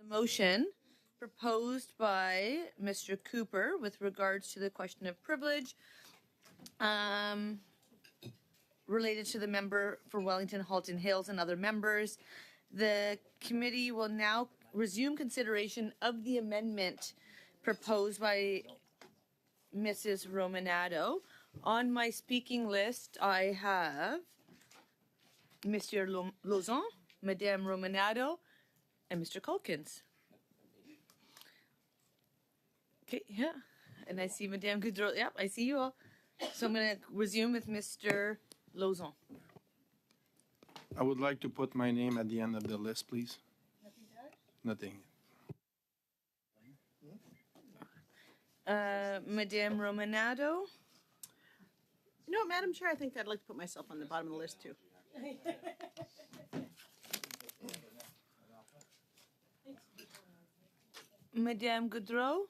The motion proposed by Mr. Cooper with regards to the question of privilege related to the member for Wellington, Halton Hills, and other members. The committee will now resume consideration of the amendment proposed by Mrs. Romanado. On my speaking list, I have Mr. Lauzon, Madame Romanado, and Mr. Culkins. Okay, yeah. And I see Madame Goudreau. Yep, I see you all. So I'm going to resume with Mr. Lauzon. I would like to put my name at the end of the list, please. Nothing. Madame Romanado. No, Madam Chair, I think I'd like to put myself on the bottom of the list too. Madame Goudreau.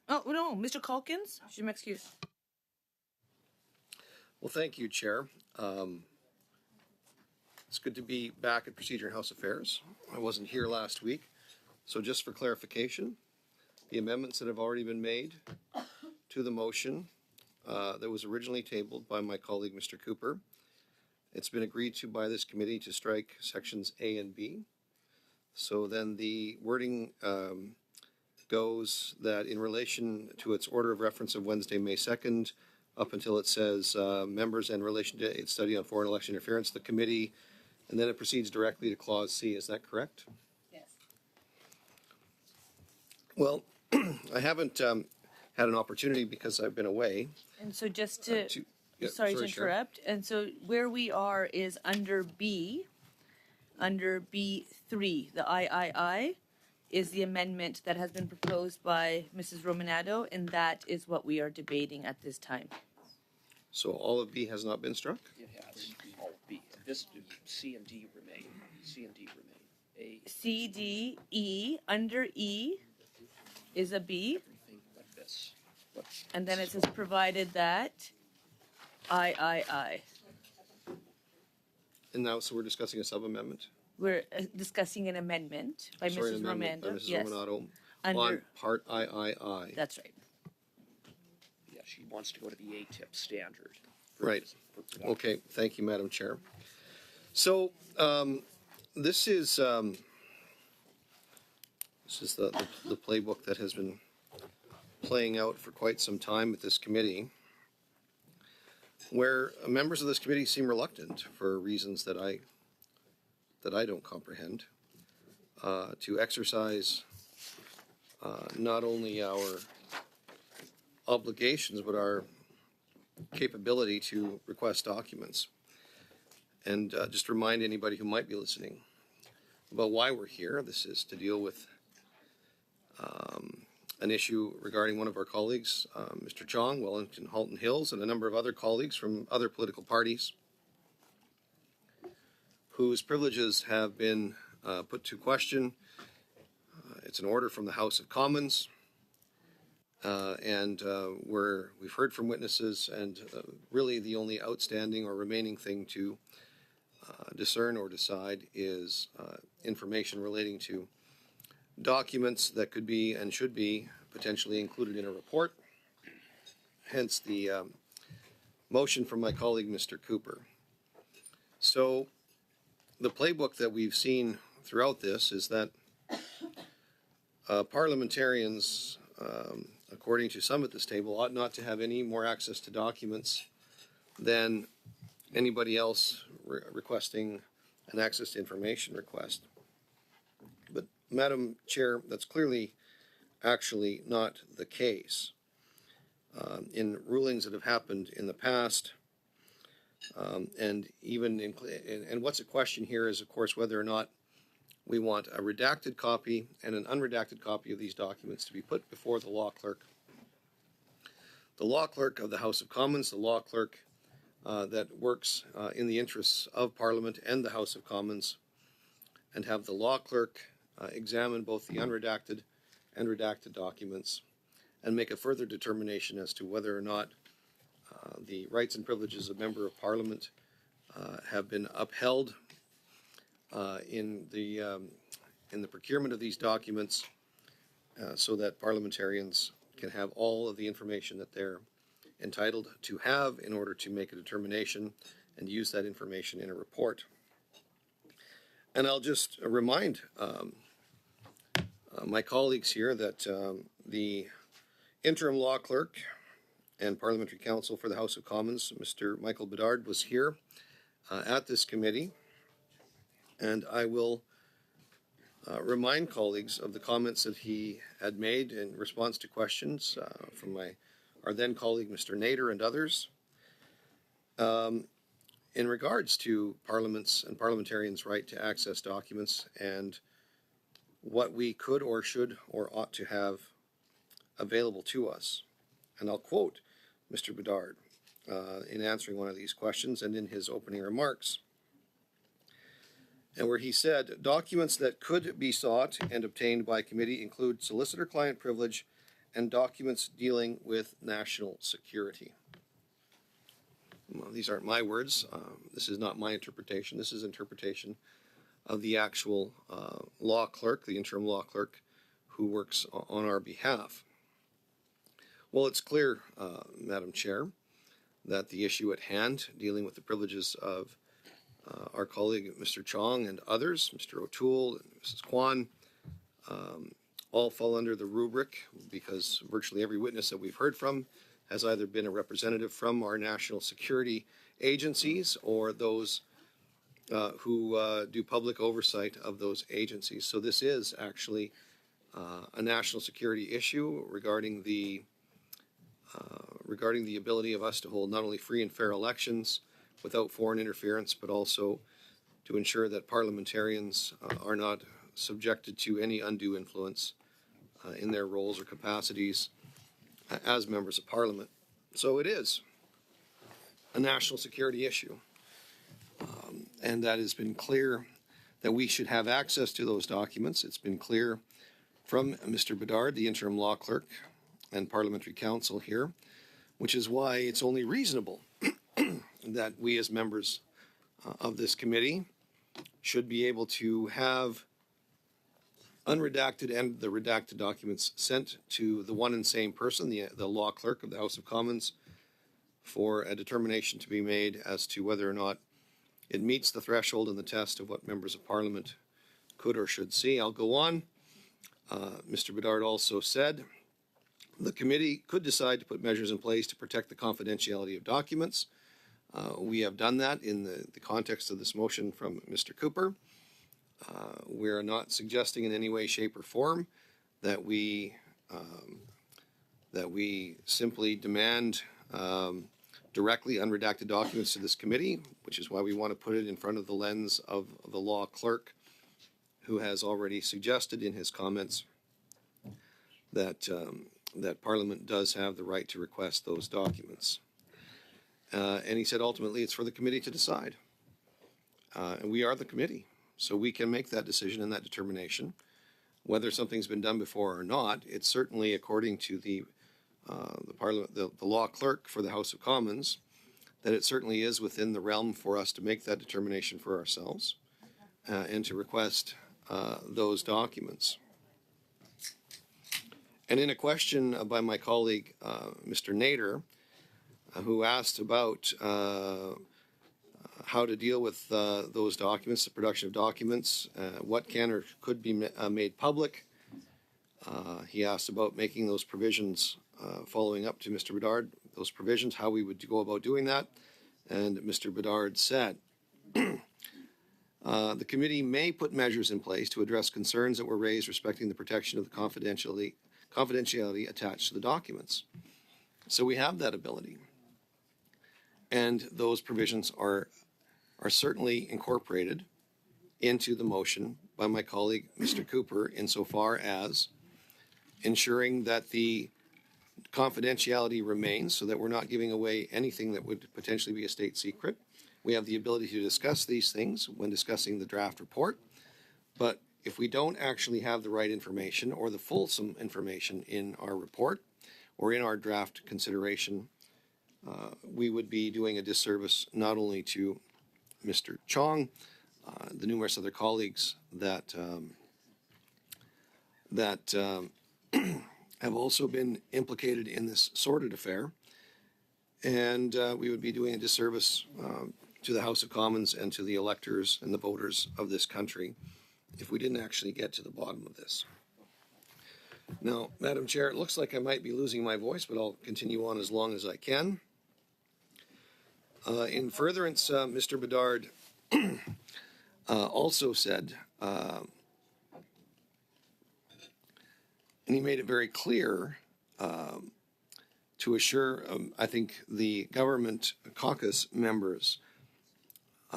Oh, no, Mr. Culkins. Should my excuse. Well, thank you, Chair. It's good to be back at Procedure and House Affairs. I wasn't here last week. So just for clarification, the amendments that have already been made to the motion that was originally tabled by my colleague, Mr. Cooper, it's been agreed to by this committee to strike sections A and B. So then the wording goes that in relation to its order of reference of Wednesday, May 2nd, up until it says members in relation to its study on foreign election interference, the committee, and then it proceeds directly to clause C. Is that correct? Yes. Well, I haven't had an opportunity because I've been away. And so just to, Yeah, sorry to Chair. interrupt. And so where we are is under B, under B3, the III is the amendment that has been proposed by Mrs. Romanado, and that is what we are debating at this time. So all of B has not been struck? It has, all B. This, C and D remain. C and D remain. A, C, D, E, under E is a B, everything but this. But and then it says provided that III. And now, so we're discussing a sub-amendment? We're discussing an amendment by Sorry, an Mrs. amendment by Romando. Mrs. Yes, Romanado on under, part III. that's right. yeah, she wants to go to the ATIP standard. Right. For production. Okay, thank you, Madam Chair. So, this is the playbook that has been playing out for quite some time at this committee, where members of this committee seem reluctant for reasons that I don't comprehend, to exercise not only our obligations but our capability to request documents. And just remind anybody who might be listening about why we're here. This is to deal with an issue regarding one of our colleagues, Mr. Chong, Wellington Halton Hills, and a number of other colleagues from other political parties whose privileges have been put to question. It's an order from the House of Commons, and we've heard from witnesses, and really the only outstanding or remaining thing to discern or decide is information relating to documents that could be and should be potentially included in a report. Hence the motion from my colleague, Mr. Cooper. So the playbook that we've seen throughout this is that parliamentarians, according to some at this table, ought not to have any more access to documents than anybody else requesting an access to information request. But, Madam Chair, that's clearly actually not the case. In rulings that have happened in the past, and even and what's at question here is, of course, whether or not we want a redacted copy and an unredacted copy of these documents to be put before the law clerk. The law clerk of the House of Commons, the law clerk that works in the interests of Parliament and the House of Commons, and have the law clerk examine both the unredacted and redacted documents and make a further determination as to whether or not the rights and privileges of member of Parliament have been upheld in the in the procurement of these documents so that parliamentarians can have all of the information that they're entitled to have in order to make a determination and use that information in a report. And I'll just remind my colleagues here that the interim law clerk and parliamentary counsel for the House of Commons, Mr. Michael Bedard, was here at this committee, and I will remind colleagues of the comments that he had made in response to questions from our then colleague, Mr. Nader, and others, in regards to Parliament's and parliamentarians' right to access documents and what we could or should or ought to have available to us. And I'll quote Mr. Bedard in answering one of these questions and in his opening remarks, and where he said, documents that could be sought and obtained by committee include solicitor-client privilege and documents dealing with national security. Well, these aren't my words. This is not my interpretation. This is interpretation of the actual law clerk, the interim law clerk, who works on our behalf. Well, it's clear, Madam Chair, that the issue at hand, dealing with the privileges of our colleague Mr. Chong and others, Mr. O'Toole and Mrs. Kwan, all fall under the rubric because virtually every witness that we've heard from has either been a representative from our national security agencies or those who do public oversight of those agencies. So this is actually a national security issue regarding the ability of us to hold not only free and fair elections without foreign interference, but also to ensure that parliamentarians are not subjected to any undue influence in their roles or capacities as members of Parliament. So it is a national security issue, and that has been clear that we should have access to those documents. It's been clear from Mr. Bedard, the interim law clerk and parliamentary counsel here, which is why it's only reasonable that we as members of this committee should be able to have unredacted and the redacted documents sent to the one and same person, the law clerk of the House of Commons, for a determination to be made as to whether or not it meets the threshold and the test of what members of Parliament could or should see. I'll go on. Mr. Bedard also said the committee could decide to put measures in place to protect the confidentiality of documents. We have done that in the context of this motion from Mr. Cooper. We are not suggesting in any way, shape, or form that we simply demand directly unredacted documents to this committee, which is why we want to put it in front of the lens of the law clerk, who has already suggested in his comments that that Parliament does have the right to request those documents. And he said ultimately it's for the committee to decide. And we are the committee, so we can make that decision and that determination. Whether something's been done before or not, it's certainly, according to the law clerk for the House of Commons, that it certainly is within the realm for us to make that determination for ourselves and to request those documents. And in a question by my colleague, Mr. Nader, who asked about how to deal with those documents, the production of documents, what can or could be made public. He asked about making those provisions, following up to Mr. Bedard, those provisions, how we would go about doing that. And Mr. Bedard said, the committee may put measures in place to address concerns that were raised respecting the protection of the confidentiality attached to the documents. So we have that ability. And those provisions are certainly incorporated into the motion by my colleague, Mr. Cooper, insofar as ensuring that the confidentiality remains so that we're not giving away anything that would potentially be a state secret. We have the ability to discuss these things when discussing the draft report, but if we don't actually have the right information or the fulsome information in our report or in our draft consideration, we would be doing a disservice not only to Mr. Chong, the numerous other colleagues that that have also been implicated in this sordid affair. And we would be doing a disservice to the House of Commons and to the electors and the voters of this country if we didn't actually get to the bottom of this. Now, Madam Chair, it looks like I might be losing my voice, but I'll continue on as long as I can. In furtherance, Mr. Bedard also said, and he made it very clear to assure, I think, the government caucus members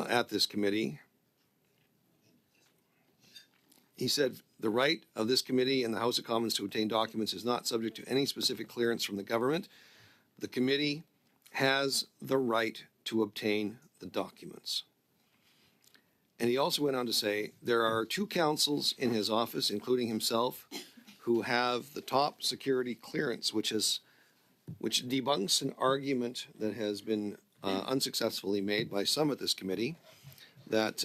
at this committee. He said, the right of this committee and the House of Commons to obtain documents is not subject to any specific clearance from the government. The committee has the right to obtain the documents. And he also went on to say, there are 2 counsels in his office, including himself, who have the top security clearance, which debunks an argument that has been unsuccessfully made by some at this committee that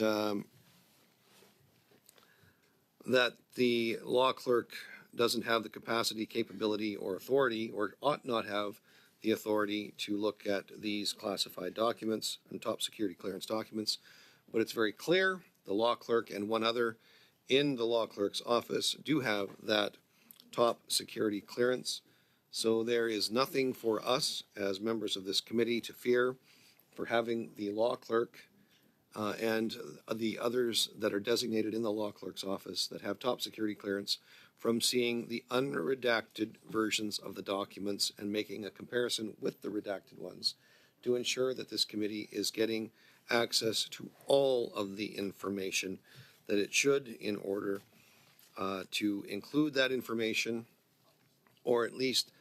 that the law clerk doesn't have the capacity, capability, or authority, or ought not have the authority to look at these classified documents and top security clearance documents. But it's very clear the law clerk and one other in the law clerk's office do have that top security clearance. So there is nothing for us as members of this committee to fear for having the law clerk and the others that are designated in the law clerk's office that have top security clearance from seeing the unredacted versions of the documents and making a comparison with the redacted ones to ensure that this committee is getting access to all of the information that it should in order to include that information, or at least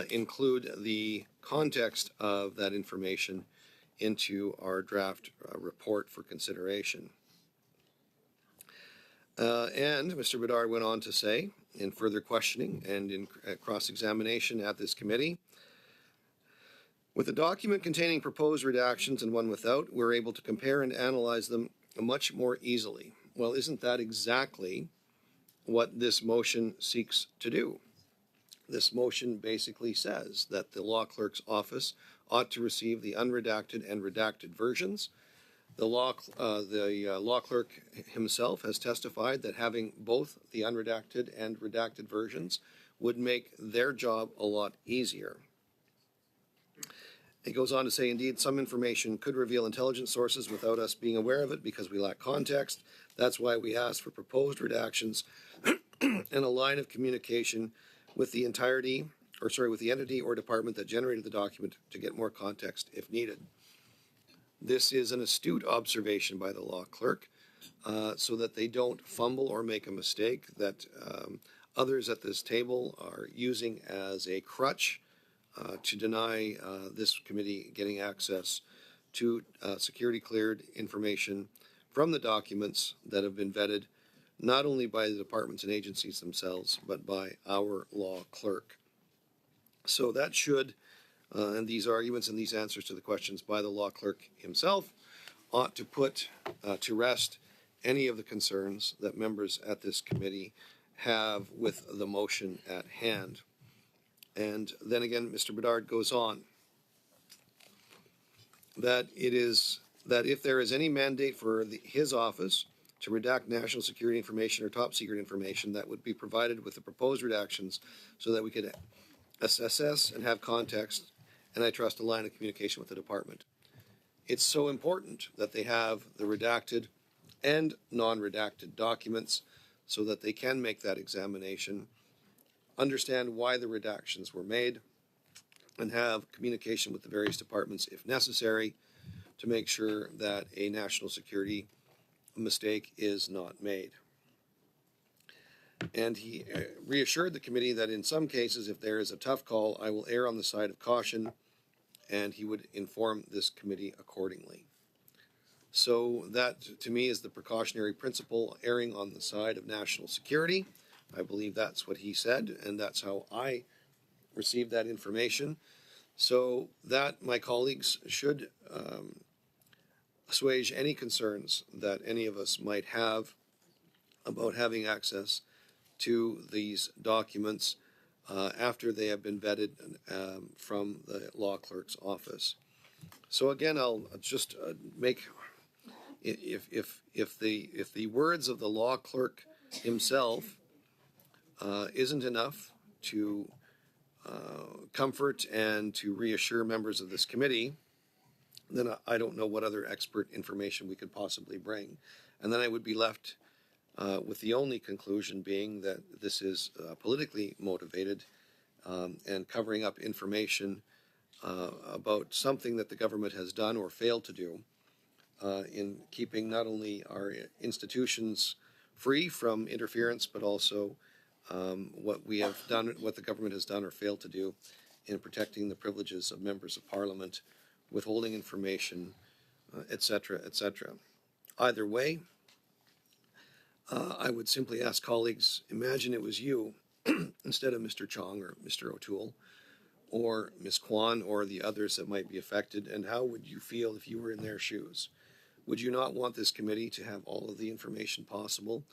include the context of that information into our draft report for consideration. And Mr. Bedard went on to say, in further questioning and in cross-examination at this committee, with a document containing proposed redactions and one without, we're able to compare and analyze them much more easily. Well, isn't that exactly what this motion seeks to do? This motion basically says that the law clerk's office ought to receive the unredacted and redacted versions. The law clerk himself has testified that having both the unredacted and redacted versions would make their job a lot easier. It goes on to say, indeed, some information could reveal intelligence sources without us being aware of it because we lack context. That's why we asked for proposed redactions and a line of communication with the entity or department that generated the document to get more context if needed. This is an astute observation by the law clerk so that they don't fumble or make a mistake that others at this table are using as a crutch to deny this committee getting access to security cleared information from the documents that have been vetted not only by the departments and agencies themselves, but by our law clerk. So that should, and these arguments and these answers to the questions by the law clerk himself ought to put to rest any of the concerns that members at this committee have with the motion at hand. And then again, Mr. Bedard goes on that if there is any mandate for his office to redact national security information or top secret information, that would be provided with the proposed redactions so that we could assess and have context, and I trust a line of communication with the department. It's so important that they have the redacted and non-redacted documents so that they can make that examination, understand why the redactions were made, and have communication with the various departments if necessary to make sure that a national security mistake is not made. And he reassured the committee that in some cases, if there is a tough call, I will err on the side of caution, and he would inform this committee accordingly. So that, to me, is the precautionary principle, erring on the side of national security. I believe that's what he said, and that's how I received that information. So that, my colleagues, should assuage any concerns that any of us might have about having access to these documents after they have been vetted from the law clerk's office. So again, I'll just make, if the words of the law clerk himself isn't enough to comfort and to reassure members of this committee, then I don't know what other expert information we could possibly bring. And then I would be left with the only conclusion being that this is politically motivated and covering up information about something that the government has done or failed to do in keeping not only our institutions free from interference, but also what we have done, what the government has done or failed to do in protecting the privileges of members of Parliament, withholding information, et cetera, et cetera. Either way, I would simply ask colleagues, imagine it was you instead of Mr. Chong or Mr. O'Toole or Ms. Kwan or the others that might be affected, and how would you feel if you were in their shoes? Would you not want this committee to have all of the information possible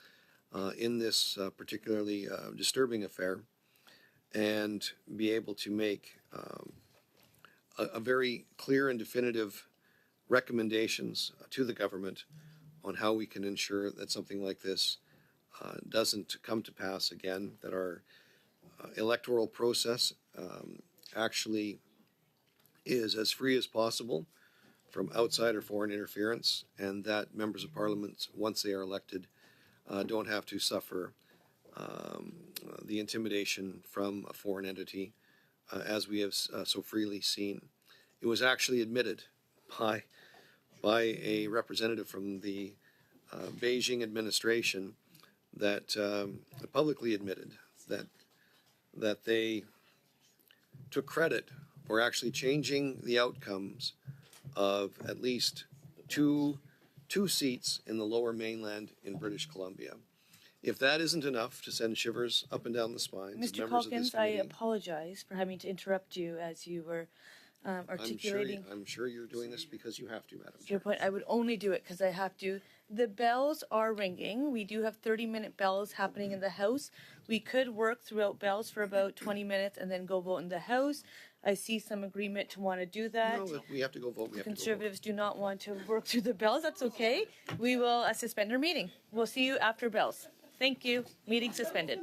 in this particularly disturbing affair and be able to make a very clear and definitive recommendations to the government on how we can ensure that something like this doesn't come to pass again, that our electoral process actually is as free as possible from outside or foreign interference, and that members of Parliament, once they are elected, don't have to suffer the intimidation from a foreign entity, as we have so freely seen. It was actually admitted by a representative from the Beijing administration that publicly admitted that they took credit for actually changing the outcomes of at least two seats in the Lower Mainland in British Columbia. If that isn't enough to send shivers up and down the spines of Mr. members of this Calkins, I committee, apologize for having to interrupt you as you were articulating I'm sure you're doing this because you have to, Madam your Chair. point. I would only do it because I have to. The bells are ringing. We do have 30-minute bells happening in the House. We could work throughout bells for about 20 minutes and then go vote in the House. I see some agreement to want to do that. No, we have to go vote. We have to go vote. Conservatives do not want to work through the bells. That's okay. We will suspend our meeting. We'll see you after bells. Thank you. Meeting suspended.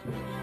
Aye.